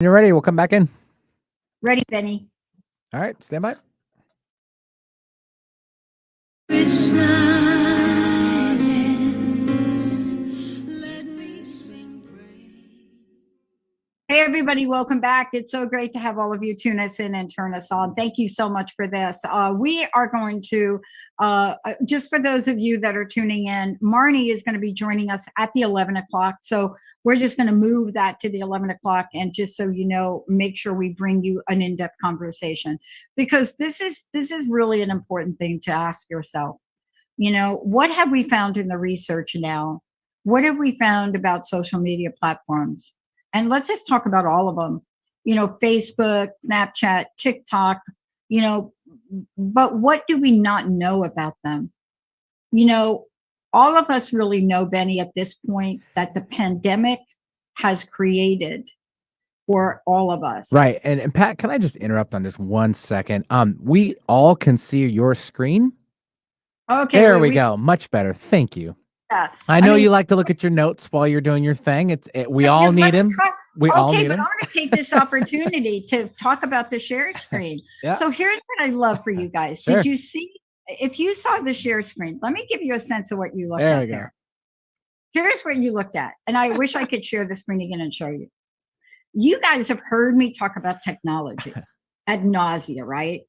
You're ready. We'll come back in. Ready, Benny. All right. Stand by. Hey, everybody, welcome back. It's so great to have all of you tune us in and turn us on. Thank you so much for this. We are going to, just for those of you that are tuning in, Marnie is going to be joining us at the 11 o'clock. So we're just going to move that to the 11 o'clock. And just so you know, make sure we bring you an in-depth conversation, because this is really an important thing to ask yourself. You know, what have we found in the research now? What have we found about social media platforms? And let's just talk about all of them. You know, Facebook, Snapchat, TikTok, you know, but what do we not know about them? You know, all of us really know, Benny, at this point, that the pandemic has created for all of us. Right. And Pat, can I just interrupt on just 1 second? We all can see your screen. Okay. There we go. Much better. Thank you. Yeah. I know you like to look at your notes while you're doing your thing. We all need him. We all need him. I'm going to take this opportunity to talk about the share screen. Yeah. So here's what I love for you guys. Sure. Did you see, if you saw the share screen, let me give you a sense of what you looked at there. Here's what you looked at. And I wish I could share the screen again and show you. You guys have heard me talk about technology ad nausea, right?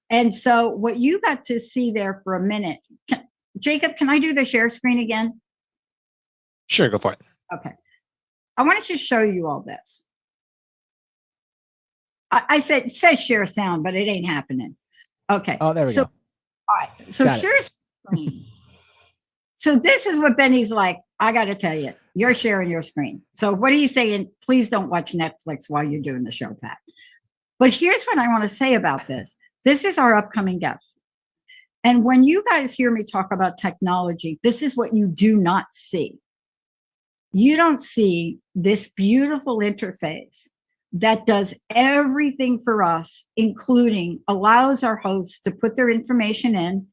And so what you got to see there for a minute, Jacob, can I do the share screen again? Sure, go for it. Okay. I want to just show you all this. I said, it says share sound, but it ain't happening. Okay. Oh, there we go. All right. So share screen. So this is what Benny's like. I got to tell you, you're sharing your screen. So what are you saying? Please don't watch Netflix while you're doing the show, Pat. But here's what I want to say about this. This is our upcoming guest. And when you guys hear me talk about technology, this is what you do not see. You don't see this beautiful interface that does everything for us, including allows our hosts to put their information in,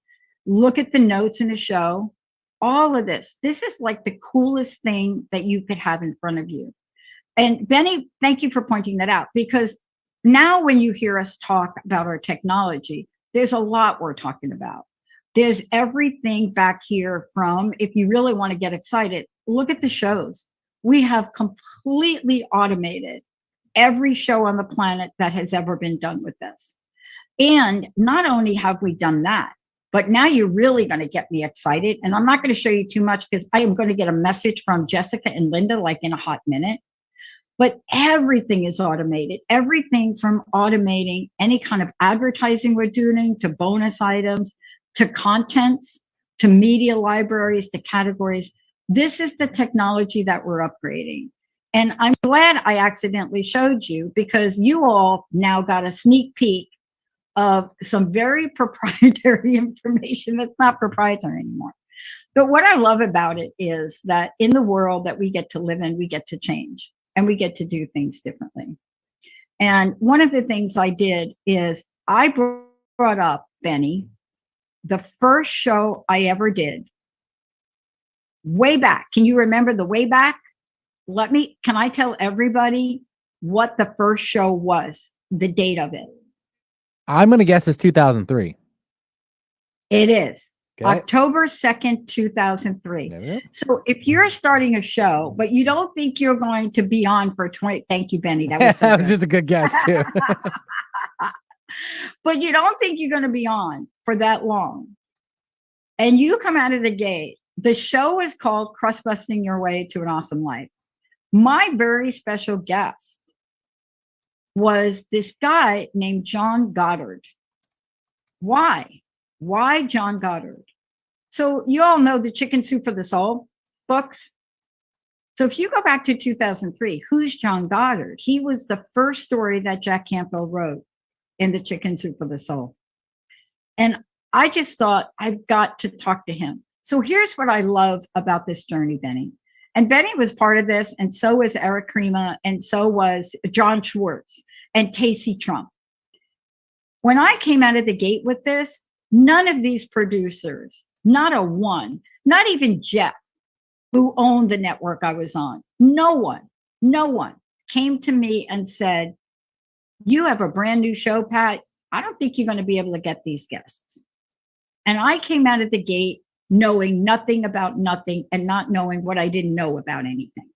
look at the notes in the show, all of this. This is like the coolest thing that you could have in front of you. And Benny, thank you for pointing that out, because now when you hear us talk about our technology, there's a lot we're talking about. There's everything back here from, if you really want to get excited, look at the shows. We have completely automated every show on the planet that has ever been done with this. And not only have we done that, but now you're really going to get me excited. And I'm not going to show you too much because I am going to get a message from Jessica and Linda like in a hot minute. But everything is automated. Everything from automating any kind of advertising we're doing, to bonus items, to contents, to media libraries, to categories. This is the technology that we're upgrading. And I'm glad I accidentally showed you, because you all now got a sneak peek of some very proprietary information that's not proprietary anymore. But what I love about it is that in the world that we get to live in, we get to change and we get to do things differently. And one of the things I did is I brought up, Benny, the first show I ever did way back. Can you remember the way back? Can I tell everybody what the first show was, the date of it? I'm going to guess it's 2003. It is. Okay. October 2nd, 2003. So if you're starting a show, but you don't think you're going to be on for 20, thank you, Benny. That was, so that was just a good guess too. But you don't think you're going to be on for that long. And you come out of the gate. The show is called Crust Busting Your Way to an Awesome Life. My very special guest was this guy named John Goddard. Why? Why John Goddard? So you all know the Chicken Soup for the Soul books. So if you go back to 2003, who's John Goddard? He was the first story that Jack Campbell wrote in the Chicken Soup for the Soul. And I just thought, I've got to talk to him. So here's what I love about this journey, Benny. And Benny was part of this, and so was Eric Krema, and so was John Schwartz and Tacey Trump. When I came out of the gate with this, none of these producers, not a one, not even Jeff, who owned the network I was on, no one came to me and said, "You have a brand new show, Pat. I don't think you're going to be able to get these guests." And I came out of the gate knowing nothing about nothing and not knowing what I didn't know about anything.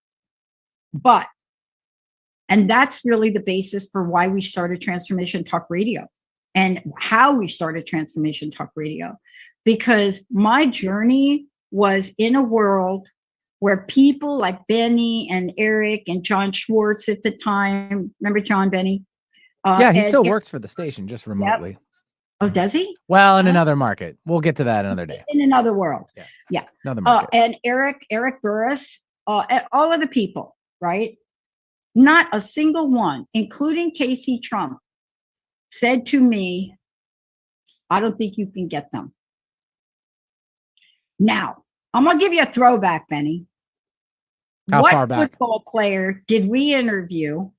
And that's really the basis for why we started Transformation Talk Radio and how we started Transformation Talk Radio. Because my journey was in a world where people like Benny and Eric and John Schwartz at the time, remember John, Benny? Yeah, he still works for the station, just remotely. Yep. Oh, does he? Well, in another market. We'll get to that another day. In another world. Yeah. Another market. And Eric Burris, and all of the people, right? Not a single one, including Casey Trump, said to me, "I don't think you can get them." Now, I'm going to give you a throwback, Benny. How far back? What football player did we interview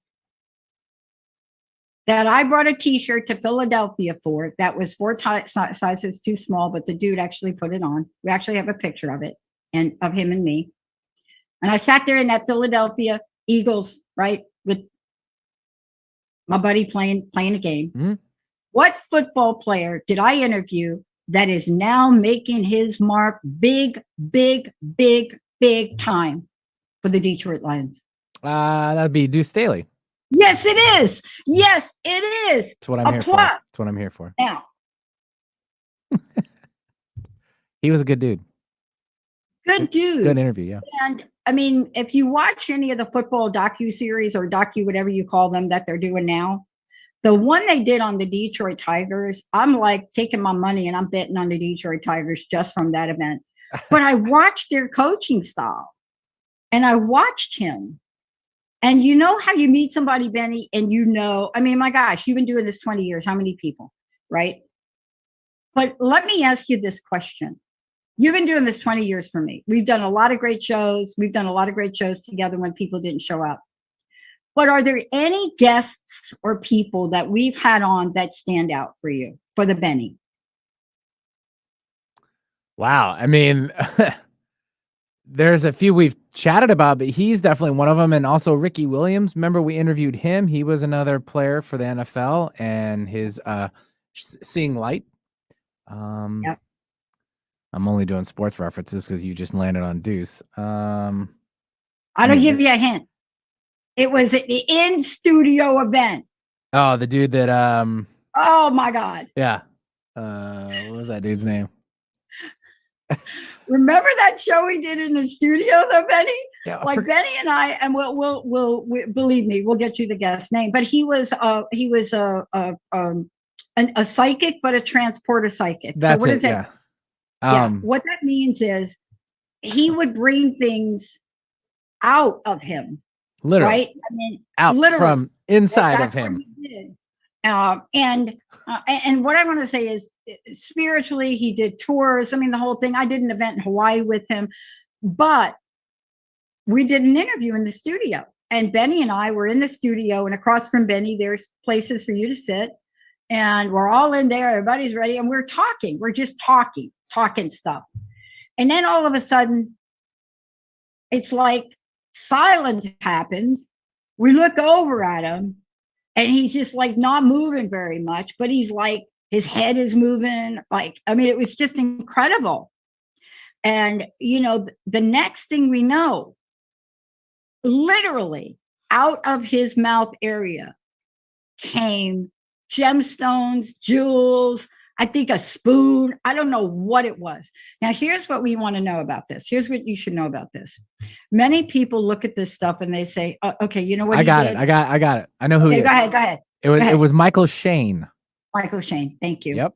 that I brought a t-shirt to Philadelphia for that was 4 sizes too small, but the dude actually put it on. We actually have a picture of it and of him and me. And I sat there in that Philadelphia Eagles, right, with my buddy playing a game. Mm-hmm. What football player did I interview that is now making his mark big time for the Detroit Lions? That'd be Deuce Staley. Yes, it is. Yes, it is. That's what I'm here for. That's what I'm here for. Now, he was a good dude. Good dude. Good interview, yeah. And I mean, if you watch any of the football docu-series or whatever you call them that they're doing now, the one they did on the Detroit Tigers, I'm like taking my money and I'm betting on the Detroit Tigers just from that event. But I watched their coaching style and I watched him. And you know how you meet somebody, Benny, and I mean, my gosh, you've been doing this 20 years. How many people, right? But let me ask you this question. You've been doing this 20 years for me. We've done a lot of great shows. We've done a lot of great shows together when people didn't show up. But are there any guests or people that we've had on that stand out for you, for the Benny? Wow. I mean, there's a few we've chatted about, but he's definitely one of them. And also Ricky Williams. Remember we interviewed him. He was another player for the NFL and his Seeing Light. Yep. I'm only doing sports references because you just landed on Deuce. I'll give you a hint. It was an in-studio event. Oh, the dude that oh my God. Yeah. What was that dude's name? Remember that show we did in the studio though, Benny? Yeah, like Benny and I, and we'll believe me, we'll get you the guest name. But he was a psychic, but a transporter psychic. That's so what it, is that? Yeah. What that means is he would bring things out of him. Literally. Right? I mean, out literally, from inside of him. And what I want to say is spiritually, he did tours. I mean, the whole thing. I did an event in Hawaii with him, but we did an interview in the studio. And Benny and I were in the studio, and across from Benny, there's places for you to sit. And we're all in there. Everybody's ready. And we're talking. We're just talking stuff. And then all of a sudden, it's like silence happens. We look over at him and he's just like not moving very much, but he's like, his head is moving. Like, I mean, it was just incredible. And, the next thing we know, literally out of his mouth area came gemstones, jewels, I think a spoon. I don't know what it was. Now, here's what we want to know about this. Here's what you should know about this. Many people look at this stuff and they say, okay, you know what? I got it. I know who he is. Go ahead. It was Michael Shane. Michael Shane. Thank you. Yep.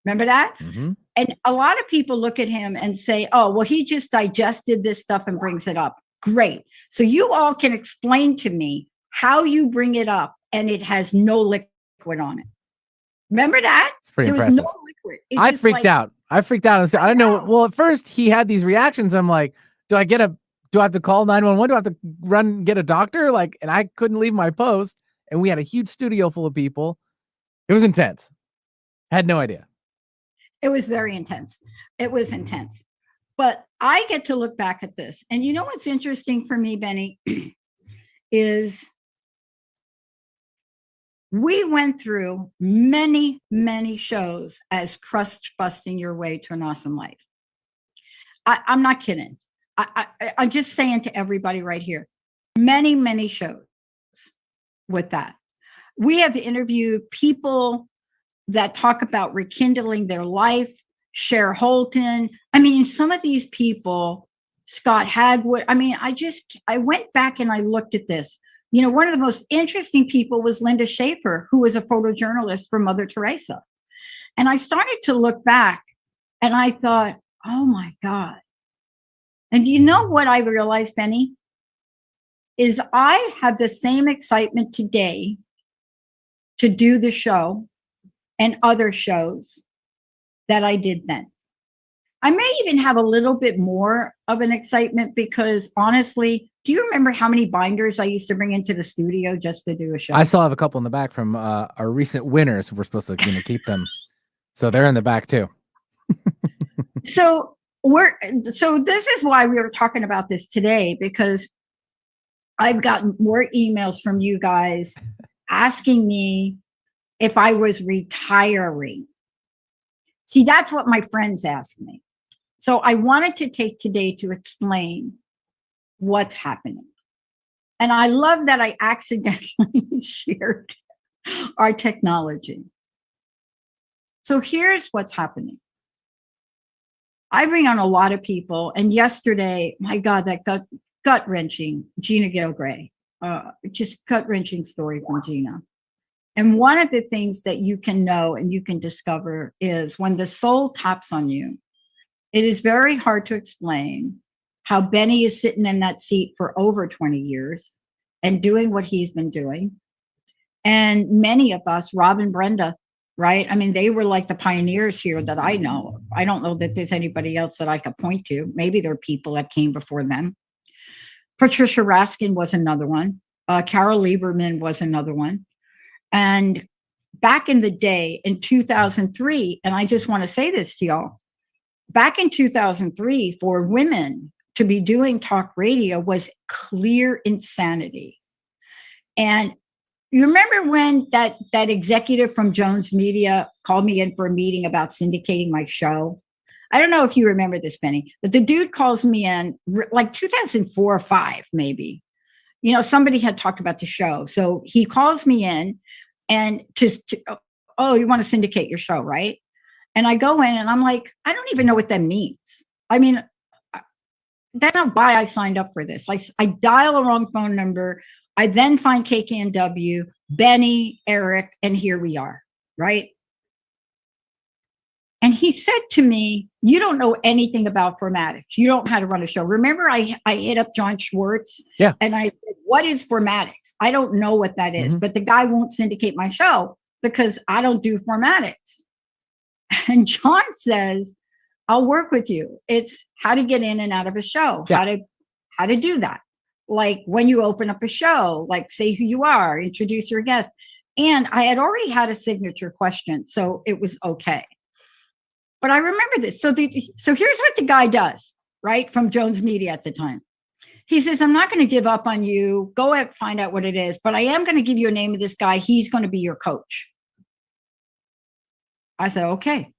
Remember that? Mm-hmm. And a lot of people look at him and say, oh, well, he just digested this stuff and brings it up. Great. So you all can explain to me how you bring it up and it has no liquid on it. Remember that? It's pretty there impressive. Was no liquid. I freaked out. I didn't know. Well, at first he had these reactions. I'm like, do I have to call 911? Do I have to run get a doctor? Like, and I couldn't leave my post. And we had a huge studio full of people. It was intense. I had no idea. It was very intense. It was intense. But I get to look back at this. And you know what's interesting for me, Benny, is We went through many, many shows as crust busting your way to an awesome life. I'm not kidding. I'm just saying to everybody right here, many, many shows with that. We have interviewed people that talk about rekindling their life, Cher Holton. I mean, some of these people, Scott Hagwood. I mean, I went back and I looked at this. You know, one of the most interesting people was Linda Schaefer, who was a photojournalist for Mother Teresa. And I started to look back and I thought, oh my God. And you know what I realized, Benny? Is I have the same excitement today to do the show and other shows that I did then. I may even have a little bit more of an excitement because honestly, do you remember how many binders I used to bring into the studio just to do a show? I still have a couple in the back from our recent winners. We're supposed to keep them. So they're in the back too. So this is why we were talking about this today, because I've gotten more emails from you guys asking me if I was retiring. See, that's what my friends ask me. So I wanted to take today to explain what's happening. And I love that I accidentally shared our technology. So here's what's happening. I bring on a lot of people. And yesterday, my God, that gut-wrenching, Gina Gilgray, just gut-wrenching story from Gina. And one of the things that you can know and you can discover is when the soul taps on you, it is very hard to explain how Benny is sitting in that seat for over 20 years and doing what he's been doing. And many of us, Rob and Brenda, right? I mean, they were like the pioneers here that I know. I don't know that there's anybody else that I could point to. Maybe there are people that came before them. Patricia Raskin was another one. Carol Lieberman was another one. And back in the day, in 2003, and I just want to say this to y'all, back in 2003, for women to be doing talk radio was clear insanity. And you remember when that executive from Jones Media called me in for a meeting about syndicating my show? I don't know if you remember this, Benny, but the dude calls me in like 2004 or 5, maybe. You know, somebody had talked about the show. So he calls me in and oh, you want to syndicate your show, right? And I go in and I'm like, I don't even know what that means. I mean, that's not why I signed up for this. I dial a wrong phone number. I then find KKNW, Benny, Eric, and here we are, right? And he said to me, you don't know anything about formatics. You don't know how to run a show. Remember, I hit up John Schwartz. Yeah. And I said, what is formatics? I don't know what that is, but the guy won't syndicate my show because I don't do formatics. And John says, I'll work with you. It's how to get in and out of a show, how to do that. Like when you open up a show, like say who you are, introduce your guest. And I had already had a signature question, so it was okay. But I remember this. So here's what the guy does, right? From Jones Media at the time. He says, I'm not going to give up on you. Go ahead, find out what it is. But I am going to give you a name of this guy. He's going to be your coach. I said, okay.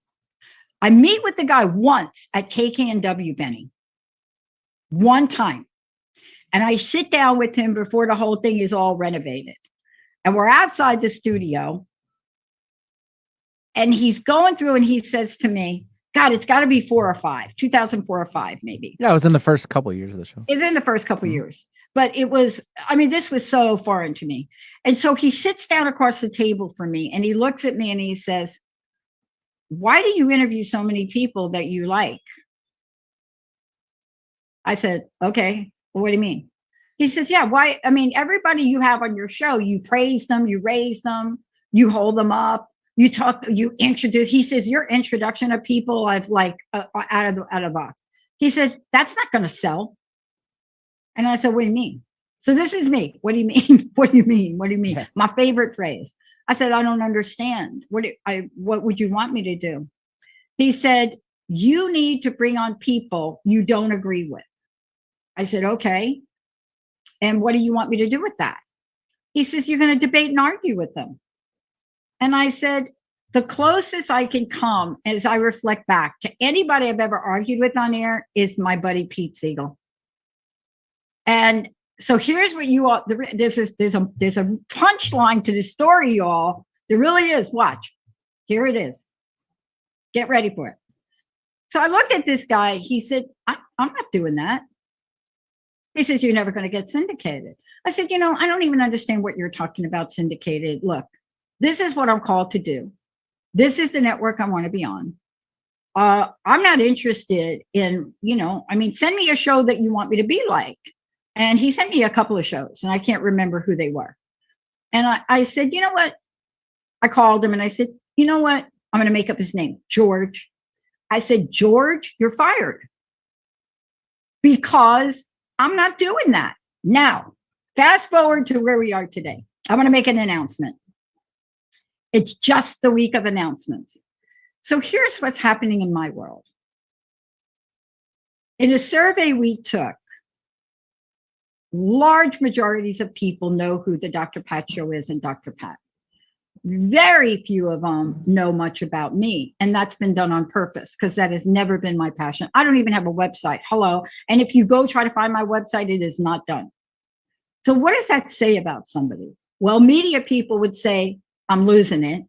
I meet with the guy once at KKNW, Benny. One time. And I sit down with him before the whole thing is all renovated. And we're outside the studio. And he's going through and he says to me, God, it's got to be 4 or 5, 2004 or 5, maybe. Yeah, it was in the first couple of years of the show. It's in the first couple of years. But it was, I mean, this was so foreign to me. And so he sits down across the table from me and he looks at me and he says, why do you interview so many people that you like? I said, okay, well, what do you mean? He says, yeah, why? I mean, everybody you have on your show, you praise them, you raise them, you hold them up, you talk, you introduce. He says, your introduction of people I've like out of the box. He said, that's not going to sell. And I said, what do you mean? So this is me. What do you mean? What do you mean? What do you mean? Yeah. My favorite phrase. I said, I don't understand. What would you want me to do? He said, you need to bring on people you don't agree with. I said, okay. And what do you want me to do with that? He says, you're going to debate and argue with them. And I said, the closest I can come as I reflect back to anybody I've ever argued with on air is my buddy Pete Siegel. And so here's what you all, there's a punchline to the story, y'all. There really is. Watch. Here it is. Get ready for it. So I looked at this guy. He said, I'm not doing that. He says, you're never going to get syndicated. I said, I don't even understand what you're talking about syndicated. Look, this is what I'm called to do. This is the network I want to be on. I'm not interested in, send me a show that you want me to be like. And he sent me a couple of shows and I can't remember who they were. And I said, you know what? I called him and I said, you know what? I'm going to make up his name, George. I said, George, you're fired because I'm not doing that. Now, fast forward to where we are today. I'm going to make an announcement. It's just the week of announcements. So here's what's happening in my world. In a survey we took, large majorities of people know who the Dr. Pat Show is and Dr. Pat. Very few of them know much about me. And that's been done on purpose because that has never been my passion. I don't even have a website. Hello. And if you go try to find my website, it is not done. So what does that say about somebody? Well, media people would say, I'm losing it.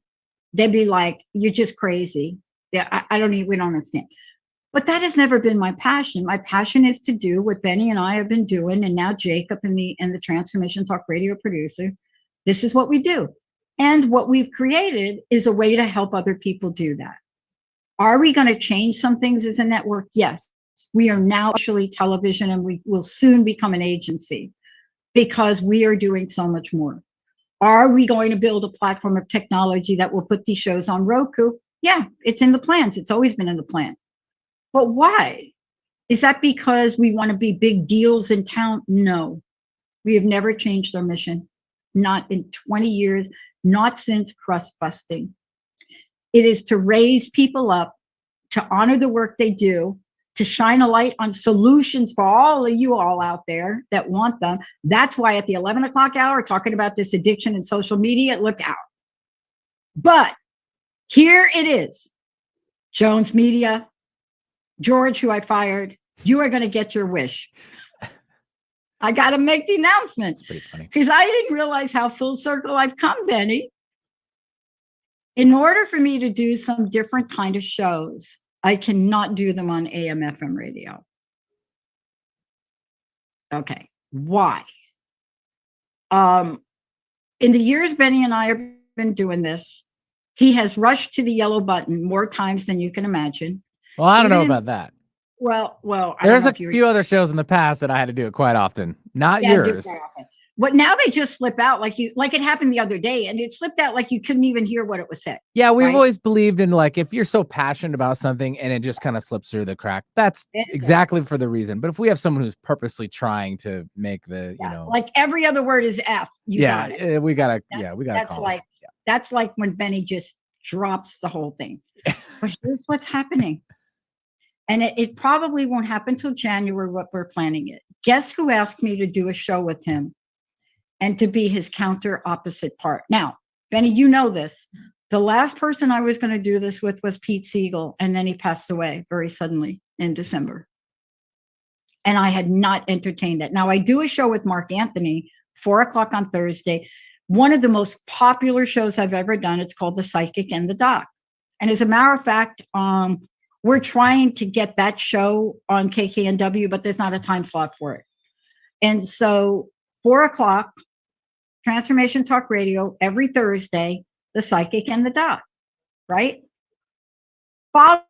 They'd be like, you're just crazy. Yeah, we don't understand. But that has never been my passion. My passion is to do what Benny and I have been doing, and now Jacob and the Transformation Talk Radio producers. This is what we do. And what we've created is a way to help other people do that. Are we going to change some things as a network? Yes. We are now actually television, and we will soon become an agency because we are doing so much more. Are we going to build a platform of technology that will put these shows on Roku? Yeah, it's in the plans. It's always been in the plan. But why? Is that because we want to be big deals in town? No. We have never changed our mission. Not in 20 years, not since crust busting. It is to raise people up, to honor the work they do, to shine a light on solutions for all of you all out there that want them. That's why at the 11 o'clock hour, talking about this addiction and social media, look out. But here it is. Jones Media, George, who I fired, you are going to get your wish. I got to make the announcement because I didn't realize how full circle I've come, Benny. In order for me to do some different kind of shows, I cannot do them on AM, FM radio. Okay, why? In the years Benny and I have been doing this, he has rushed to the yellow button more times than you can imagine. Well, I don't know about that. Well, there's a few other shows in the past that I had to do it quite often. Not yours. But now they just slip out like it happened the other day, and it slipped out like you couldn't even hear what it was said. Yeah, we've always believed in if you're so passionate about something and it just kind of slips through the crack, that's exactly for the reason. But if we have someone who's purposely trying to make like every other word is F. We gotta That's like when Benny just drops the whole thing. But here's what's happening. And it probably won't happen till January, what we're planning it. Guess who asked me to do a show with him and to be his counter opposite part? Now, Benny, you know this. The last person I was going to do this with was Pete Siegel, and then he passed away very suddenly in December. And I had not entertained it. Now, I do a show with Mark Anthony, 4:00 on Thursday. One of the most popular shows I've ever done. It's called The Psychic and the Doc. And as a matter of fact, we're trying to get that show on KKNW, but there's not a time slot for it. And so 4:00, Transformation Talk Radio, every Thursday, The Psychic and the Doc, right? Following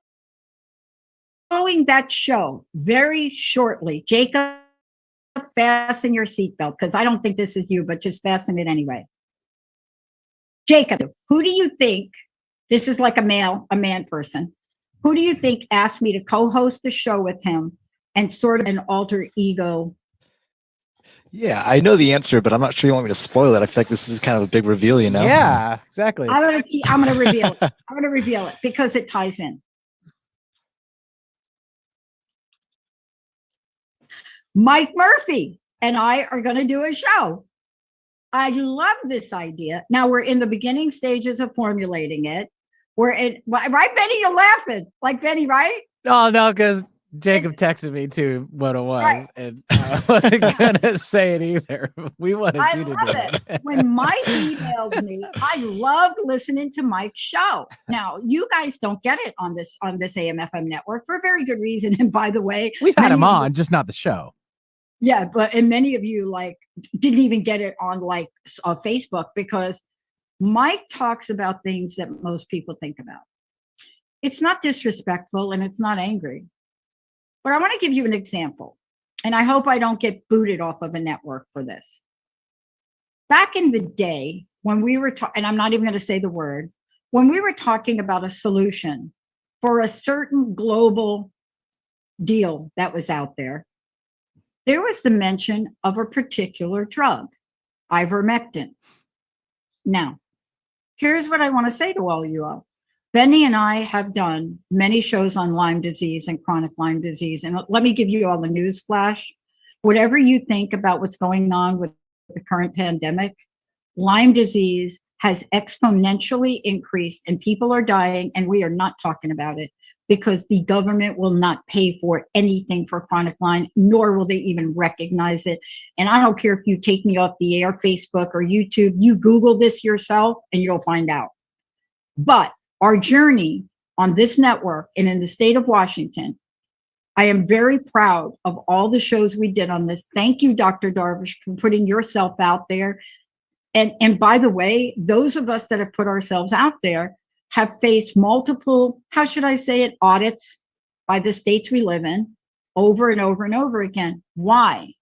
that show, very shortly, Jacob, fasten your seatbelt, because I don't think this is you, but just fasten it anyway. Jacob, who do you think, this is like a man person, who do you think asked me to co-host a show with him and sort of an alter ego? Yeah, I know the answer, but I'm not sure you want me to spoil it. I feel like this is kind of a big reveal, Yeah, exactly. I'm going to reveal it. I'm going to reveal it because it ties in. Mike Murphy and I are going to do a show. I love this idea. Now we're in the beginning stages of formulating it. Right, Benny? You're laughing like Benny, right? Oh no, because Jacob texted me too what it was, Right. and I wasn't gonna say it either. We wanted I you to love do it. When Mike emailed me, I loved listening to Mike's show. Now, you guys don't get it on this AM/FM network for a very good reason. And by the way, We've had him many of you- on, just not the show. yeah, and many of you like didn't even get it on like Facebook, because Mike talks about things that most people think about. It's not disrespectful and it's not angry. But I want to give you an example, and I hope I don't get booted off of a network for this. Back in the day when we were talking, and I'm not even going to say the word, when we were talking about a solution for a certain global deal that was out there, there was the mention of a particular drug, ivermectin. Now, here's what I want to say to all you all. Benny and I have done many shows on Lyme disease and chronic Lyme disease. And let me give you all the news flash. Whatever you think about what's going on with the current pandemic, Lyme disease has exponentially increased and people are dying, and we are not talking about it because the government will not pay for anything for chronic Lyme, nor will they even recognize it. And I don't care if you take me off the air, Facebook or YouTube, you Google this yourself and you'll find out. But our journey on this network and in the state of Washington, I am very proud of all the shows we did on this. Thank you, Dr. Darvish, for putting yourself out there. And by the way, those of us that have put ourselves out there have faced multiple, how should I say it, audits by the states we live in over and over and over again. Why?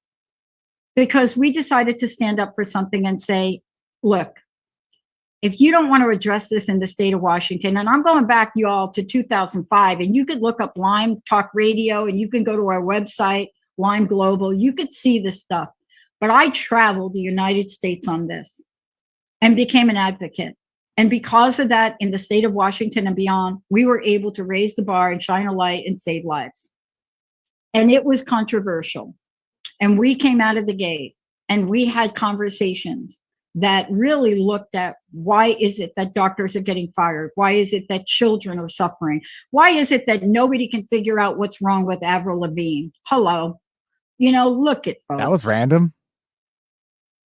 Because we decided to stand up for something and say, look, if you don't want to address this in the state of Washington, and I'm going back, y'all, to 2005, and you could look up Lyme Talk Radio, and you can go to our website, Lyme Global, you could see this stuff. But I traveled the United States on this and became an advocate. And because of that, in the state of Washington and beyond, we were able to raise the bar and shine a light and save lives. And it was controversial. And we came out of the gate and we had conversations that really looked at why is it that doctors are getting fired? Why is it that children are suffering? Why is it that nobody can figure out what's wrong with Avril Lavigne? Hello. You know, look at folks. That was random.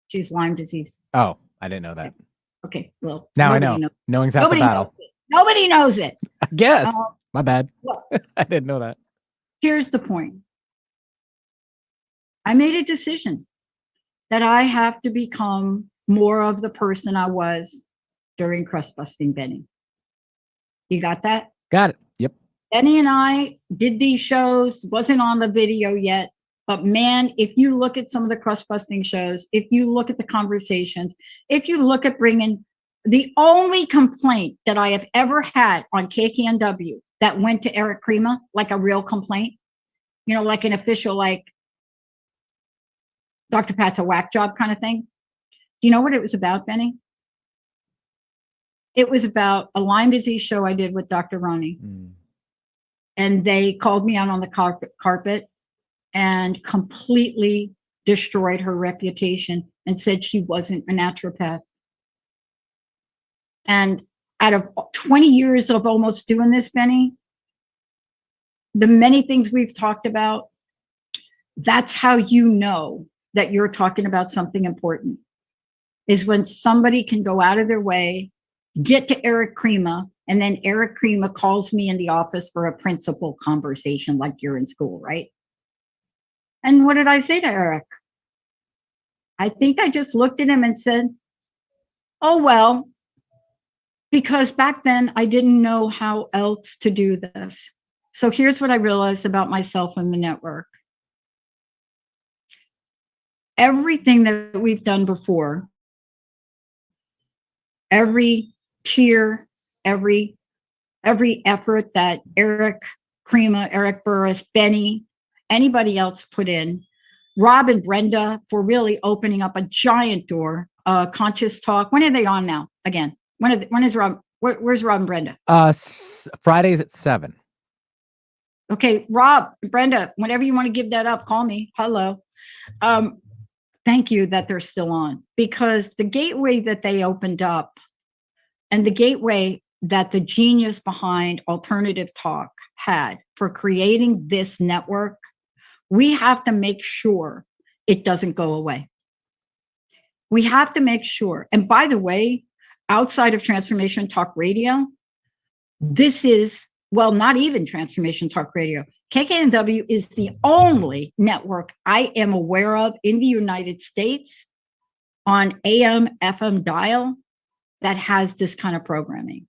She's Lyme disease. Oh, I didn't know that. Okay, well, now I know. Knowing's half the battle. Nobody knows it. I guess. My bad. Look, I didn't know that. Here's the point. I made a decision that I have to become more of the person I was during crust busting Benny. You got that? Got it. Yep. Benny and I did these shows, wasn't on the video yet, but man, if you look at some of the crust busting shows, if you look at the conversations, if you look at bringing the only complaint that I have ever had on KKNW that went to Eric Krema, like a real complaint, you know, like an official, like Dr. Pat's a whack job kind of thing. Do you know what it was about, Benny? It was about a Lyme disease show I did with Dr. Ronnie. And they called me out on the carpet and completely destroyed her reputation and said she wasn't a naturopath. And out of 20 years of almost doing this, Benny, the many things we've talked about, that's how you know that you're talking about something important, is when somebody can go out of their way, get to Eric Krema, and then Eric Krema calls me in the office for a principal conversation like you're in school, right? And what did I say to Eric? I think I just looked at him and said, oh, well, because back then I didn't know how else to do this. So here's what I realized about myself and the network. Everything that we've done before, every tier, every effort that Eric Krema, Eric Burris, Benny, anybody else put in, Rob and Brenda for really opening up a giant door, Conscious Talk. When are they on now? Again, when is Rob? Where's Rob and Brenda? Fridays at 7. Okay, Rob, Brenda, whenever you want to give that up, call me. Hello. thank you that they're still on, because the gateway that they opened up and the gateway that the genius behind Alternative Talk had for creating this network, we have to make sure it doesn't go away. We have to make sure. And by the way, outside of Transformation Talk Radio, this is, well, not even Transformation Talk Radio. KKNW is the only network I am aware of in the United States on AM, FM dial that has this kind of programming.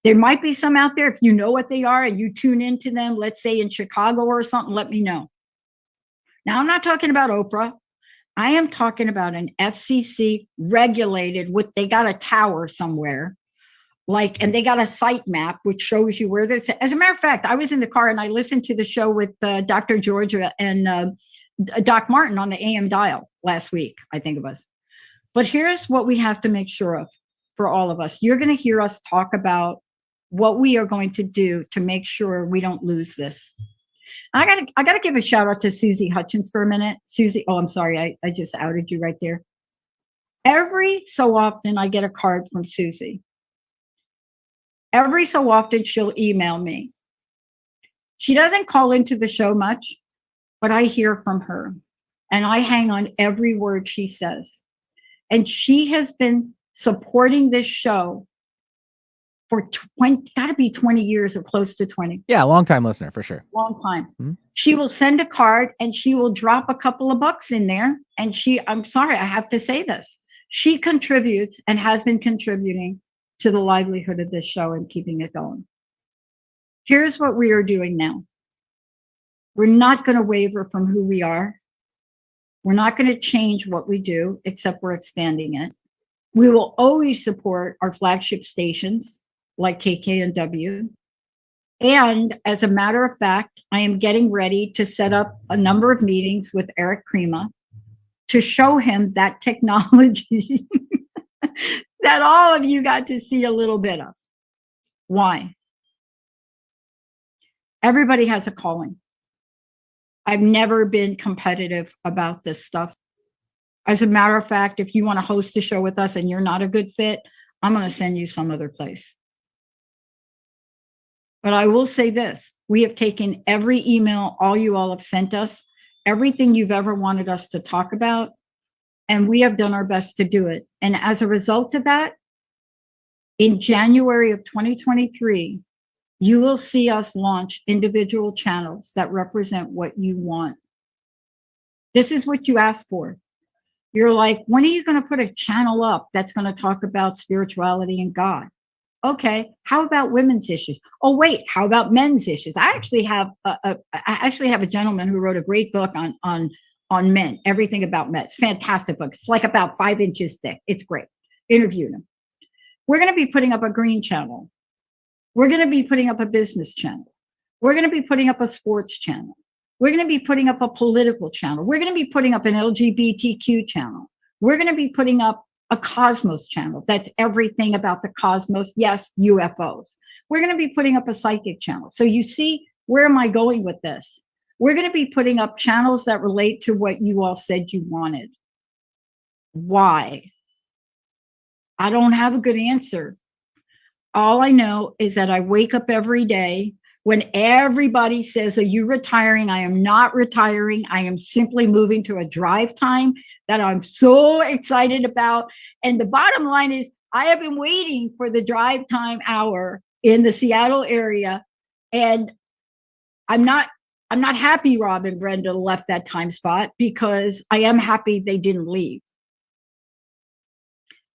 There might be some out there. If you know what they are and you tune into them, let's say in Chicago or something, let me know. Now, I'm not talking about Oprah. I am talking about an FCC regulated, with, they got a tower somewhere, like, and they got a site map which shows you where there's. As a matter of fact, I was in the car and I listened to the show with Dr. Georgia and Doc Martin on the AM dial last week, I think it was. But here's what we have to make sure of for all of us. You're going to hear us talk about what we are going to do to make sure we don't lose this. I gotta give a shout out to Susie Hutchins for a minute. Susie, oh, I'm sorry, I just outed you right there. Every so often I get a card from Susie. Every so often she'll email me. She doesn't call into the show much, but I hear from her and I hang on every word she says. And she has been supporting this show for gotta be 20 years or close to 20. Yeah, long time listener for sure. Long time. Mm-hmm. She will send a card and she will drop a couple of bucks in there. And I'm sorry, I have to say this. She contributes and has been contributing to the livelihood of this show and keeping it going. Here's what we are doing now. We're not going to waver from who we are. We're not going to change what we do, except we're expanding it. We will always support our flagship stations like KKNW. And as a matter of fact, I am getting ready to set up a number of meetings with Eric Krema to show him that technology that all of you got to see a little bit of. Why? Everybody has a calling. I've never been competitive about this stuff. As a matter of fact, if you want to host a show with us and you're not a good fit, I'm going to send you some other place. But I will say this, we have taken every email all you all have sent us, everything you've ever wanted us to talk about, and we have done our best to do it. And as a result of that, in January of 2023, you will see us launch individual channels that represent what you want. This is what you asked for. You're like, when are you going to put a channel up that's going to talk about spirituality and God? Okay, how about women's issues? Oh, wait, how about men's issues? I actually have a gentleman who wrote a great book on men, everything about men. It's a fantastic book. It's like about 5 inches thick. It's great. Interviewed him. We're going to be putting up a green channel. We're going to be putting up a business channel. We're going to be putting up a sports channel. We're going to be putting up a political channel. We're going to be putting up an LGBTQ channel. We're going to be putting up a cosmos channel. That's everything about the cosmos. Yes, UFOs. We're going to be putting up a psychic channel. So you see, where am I going with this? We're going to be putting up channels that relate to what you all said you wanted. Why? I don't have a good answer. All I know is that I wake up every day when everybody says, are you retiring? I am not retiring. I am simply moving to a drive time that I'm so excited about. And the bottom line is I have been waiting for the drive time hour in the Seattle area. And I'm not happy Rob and Brenda left that time spot, because I am happy they didn't leave.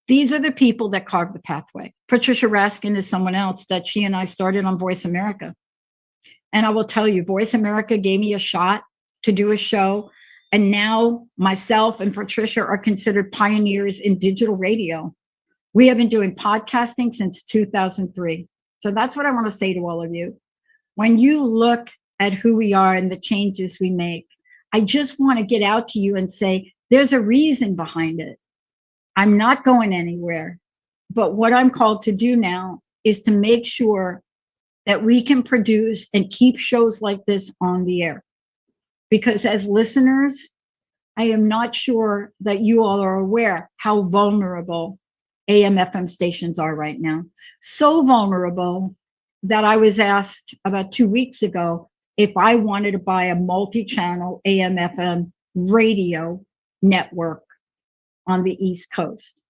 These are the people that carved the pathway. Patricia Raskin is someone else that she and I started on Voice America. And I will tell you, Voice America gave me a shot to do a show. And now myself and Patricia are considered pioneers in digital radio. We have been doing podcasting since 2003. So that's what I want to say to all of you. When you look at who we are and the changes we make, I just want to get out to you and say, there's a reason behind it. I'm not going anywhere. But what I'm called to do now is to make sure that we can produce and keep shows like this on the air. Because as listeners, I am not sure that you all are aware how vulnerable AM FM stations are right now. So vulnerable that I was asked about 2 weeks ago if I wanted to buy a multi-channel AM FM radio network on the East Coast.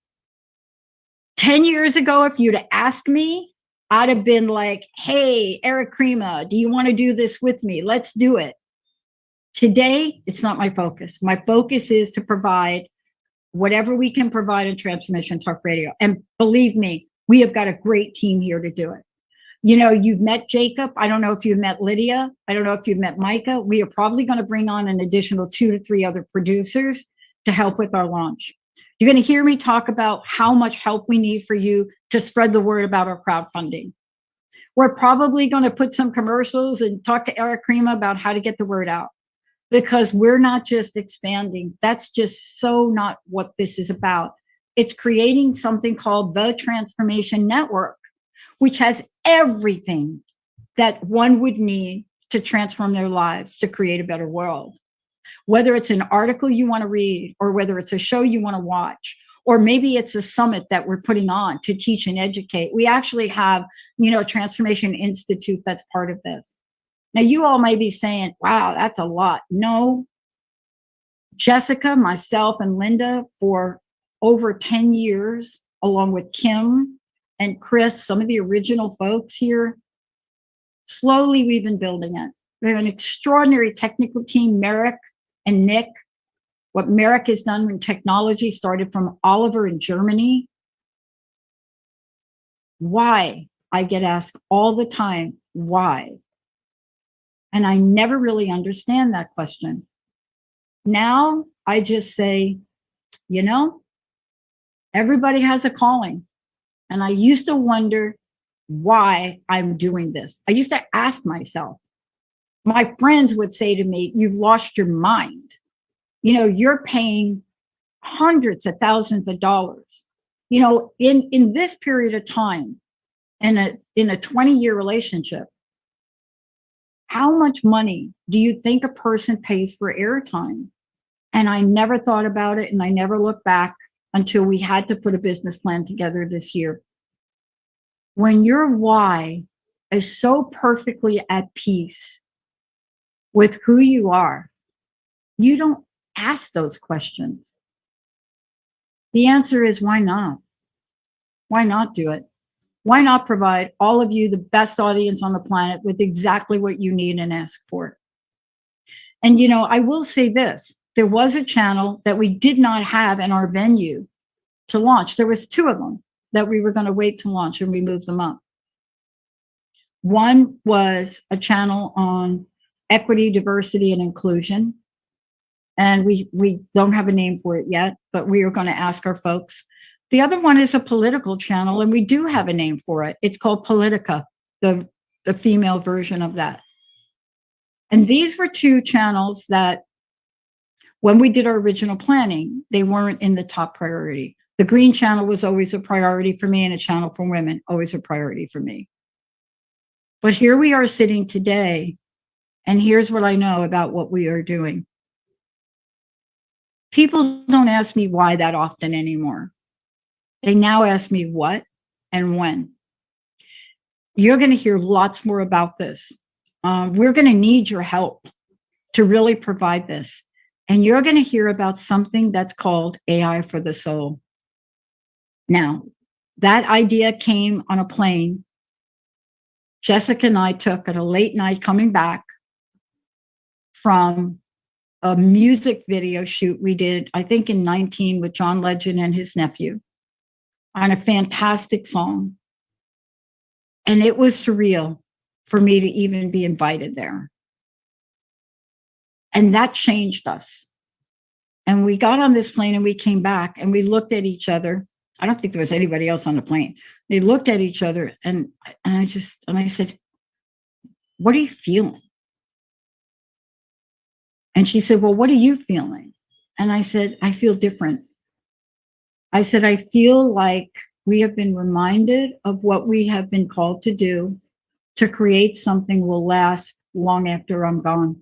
10 years ago, if you'd have asked me, I'd have been like, hey, Eric Crema, do you want to do this with me? Let's do it. Today, it's not my focus. My focus is to provide whatever we can provide in Transformation Talk Radio. And believe me, we have got a great team here to do it. You know, you've met Jacob. I don't know if you've met Lydia. I don't know if you've met Micah. We are probably going to bring on an additional 2 to 3 other producers to help with our launch. You're going to hear me talk about how much help we need for you to spread the word about our crowdfunding. We're probably going to put some commercials and talk to Eric Crema about how to get the word out, because we're not just expanding. That's just so not what this is about. It's creating something called the Transformation Network, which has everything that one would need to transform their lives to create a better world. Whether it's an article you want to read, or whether it's a show you want to watch, or maybe it's a summit that we're putting on to teach and educate. We actually have, a Transformation Institute that's part of this. Now, you all may be saying, wow, that's a lot. No, Jessica, myself, and Linda, for over 10 years, along with Kim and Chris, some of the original folks here, slowly we've been building it. We have an extraordinary technical team, Merrick and Nick. What Merrick has done in technology started from Oliver in Germany. Why? I get asked all the time, why? And I never really understand that question. Now I just say, everybody has a calling. And I used to wonder why I'm doing this. I used to ask myself, my friends would say to me, you've lost your mind. You're paying hundreds of thousands of dollars. In this period of time, in a 20-year relationship, how much money do you think a person pays for airtime? And I never thought about it, and I never looked back until we had to put a business plan together this year. When your why is so perfectly at peace with who you are, you don't ask those questions. The answer is, why not? Why not do it? Why not provide all of you the best audience on the planet with exactly what you need and ask for? And, I will say this. There was a channel that we did not have in our venue to launch. There was 2 of them that we were going to wait to launch, and we moved them up. One was a channel on equity, diversity, and inclusion. And we don't have a name for it yet, but we are going to ask our folks. The other one is a political channel, and we do have a name for it. It's called Politica, the female version of that. And these were 2 channels that, when we did our original planning, they weren't in the top priority. The green channel was always a priority for me, and a channel for women, always a priority for me. But here we are sitting today, and here's what I know about what we are doing. People don't ask me why that often anymore. They now ask me what and when. You're going to hear lots more about this. We're going to need your help to really provide this. And you're going to hear about something that's called AI for the soul. Now, that idea came on a plane Jessica and I took at a late night coming back from a music video shoot we did, I think in 19, with John Legend and his nephew on a fantastic song. And it was surreal for me to even be invited there. And that changed us. And we got on this plane and we came back and we looked at each other. I don't think there was anybody else on the plane. They looked at each other and I said, what are you feeling? And she said, well, what are you feeling? And I said, I feel different. I said, I feel like we have been reminded of what we have been called to do, to create something will last long after I'm gone.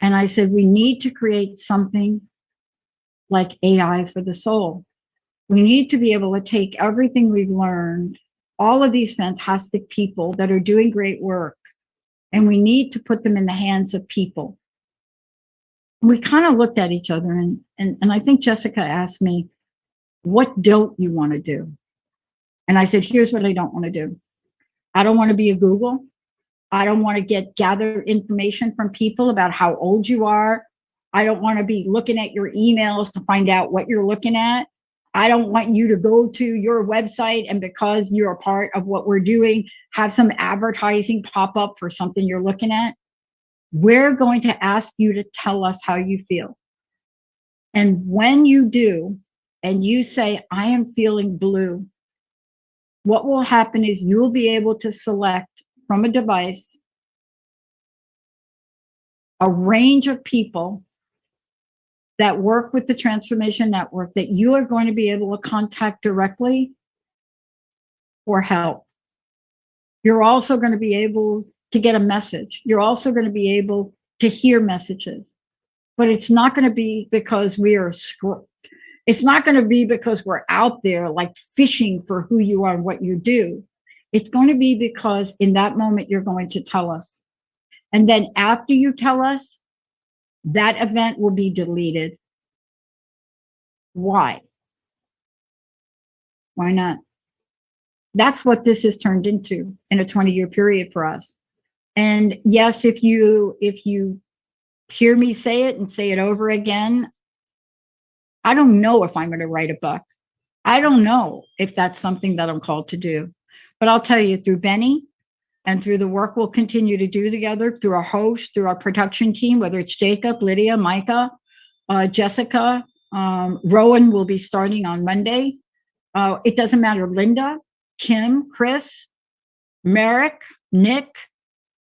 And I said, we need to create something like AI for the soul. We need to be able to take everything we've learned, all of these fantastic people that are doing great work, and we need to put them in the hands of people. We kind of looked at each other, and I think Jessica asked me, what don't you want to do? And I said, here's what I don't want to do. I don't want to be a Google. I don't want to gather information from people about how old you are. I don't want to be looking at your emails to find out what you're looking at. I don't want you to go to your website and because you're a part of what we're doing, have some advertising pop up for something you're looking at. We're going to ask you to tell us how you feel. And when you do, and you say, I am feeling blue, what will happen is you'll be able to select from a device a range of people that work with the Transformation Network that you are going to be able to contact directly for help. You're also going to be able to get a message. You're also going to be able to hear messages. But it's not going to be because it's not going to be because we're out there like fishing for who you are and what you do. It's going to be because in that moment, you're going to tell us. And then after you tell us, that event will be deleted. Why? Why not? That's what this has turned into in a 20-year period for us. And yes, if you hear me say it and say it over again, I don't know if I'm going to write a book. I don't know if that's something that I'm called to do. But I'll tell you, through Benny and through the work we'll continue to do together, through our host, through our production team, whether it's Jacob, Lydia, Micah, Jessica, Rowan will be starting on Monday. It doesn't matter, Linda, Kim, Chris, Merrick, Nick,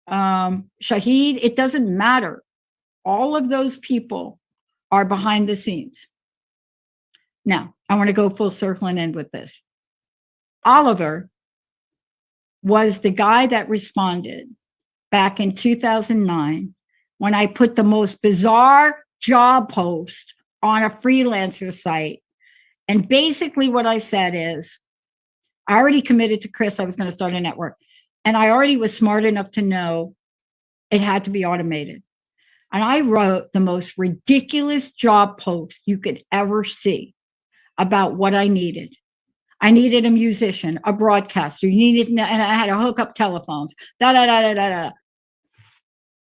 Shahid, it doesn't matter. All of those people are behind the scenes. Now, I want to go full circle and end with this. Oliver was the guy that responded back in 2009 when I put the most bizarre job post on a freelancer site. And basically what I said is, I already committed to Chris, I was going to start a network. And I already was smart enough to know it had to be automated. And I wrote the most ridiculous job post you could ever see about what I needed. I needed a musician, a broadcaster, and I had to hook up telephones,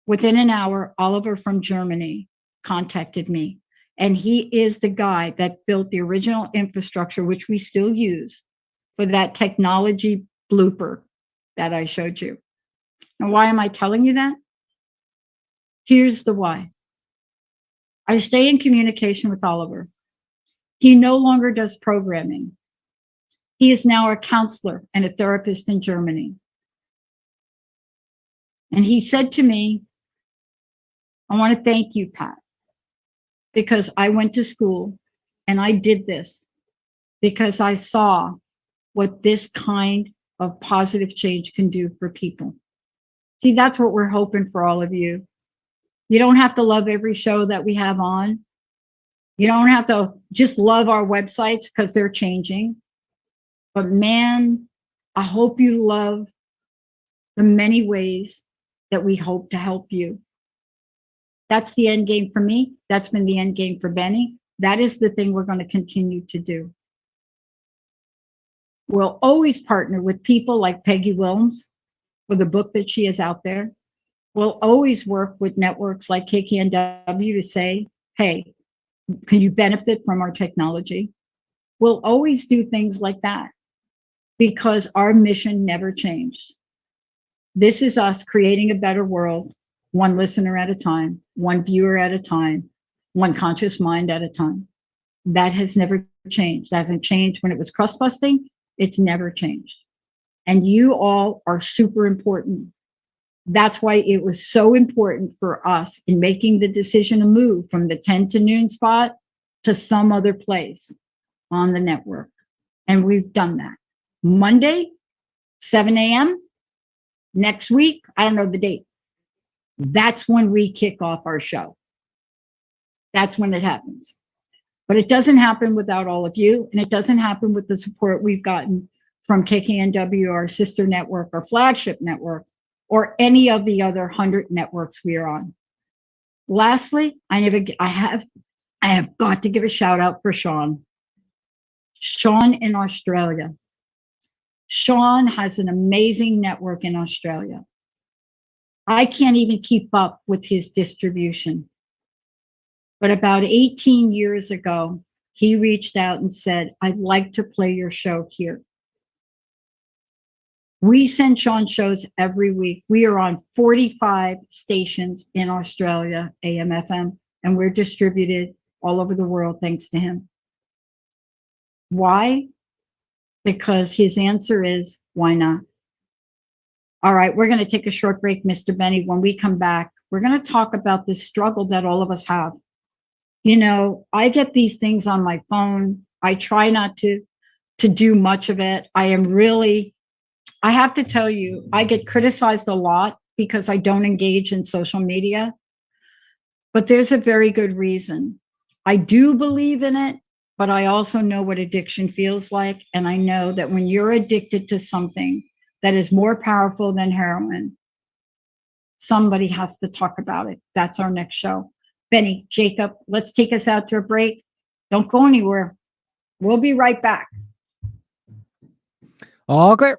Within an hour, Oliver from Germany contacted me. And he is the guy that built the original infrastructure, which we still use for that technology blooper that I showed you. And why am I telling you that? Here's the why. I stay in communication with Oliver. He no longer does programming. He is now a counselor and a therapist in Germany. And he said to me, I want to thank you, Pat, because I went to school and I did this because I saw what this kind of positive change can do for people. See, that's what we're hoping for all of you. You don't have to love every show that we have on. You don't have to just love our websites because they're changing. But man, I hope you love the many ways that we hope to help you. That's the end game for me. That's been the end game for Benny. That is the thing we're going to continue to do. We'll always partner with people like Peggy Wilms for the book that she has out there. We'll always work with networks like KKNW to say, hey, can you benefit from our technology? We'll always do things like that because our mission never changed. This is us creating a better world, one listener at a time, one viewer at a time, one conscious mind at a time. That has never changed. That hasn't changed when it was crust busting. It's never changed. And you all are super important. That's why it was so important for us in making the decision to move from the 10 to noon spot to some other place on the network. And we've done that. Monday, 7 a.m. Next week, I don't know the date. That's when we kick off our show. that's when it happens. But it doesn't happen without all of you, and it doesn't happen with the support we've gotten from KKNW, our sister network, our flagship network, or any of the other 100 networks we are on. Lastly, I have got to give a shout out for Sean. Sean in Australia. Sean has an amazing network in Australia. I can't even keep up with his distribution. But about 18 years ago, he reached out and said, I'd like to play your show here. We send Sean shows every week. We are on 45 stations in Australia, AM, FM, and we're distributed all over the world thanks to him. Why? Because his answer is, why not? All right, we're going to take a short break, Mr. Benny. When we come back, we're going to talk about this struggle that all of us have. You know, I get these things on my phone. I try not to do much of it. I have to tell you, I get criticized a lot because I don't engage in social media. But there's a very good reason. I do believe in it, but I also know what addiction feels like. And I know that when you're addicted to something that is more powerful than heroin, somebody has to talk about it. That's our next show. Benny, Jacob, let's take us out to a break. Don't go anywhere. We'll be right back. All clear.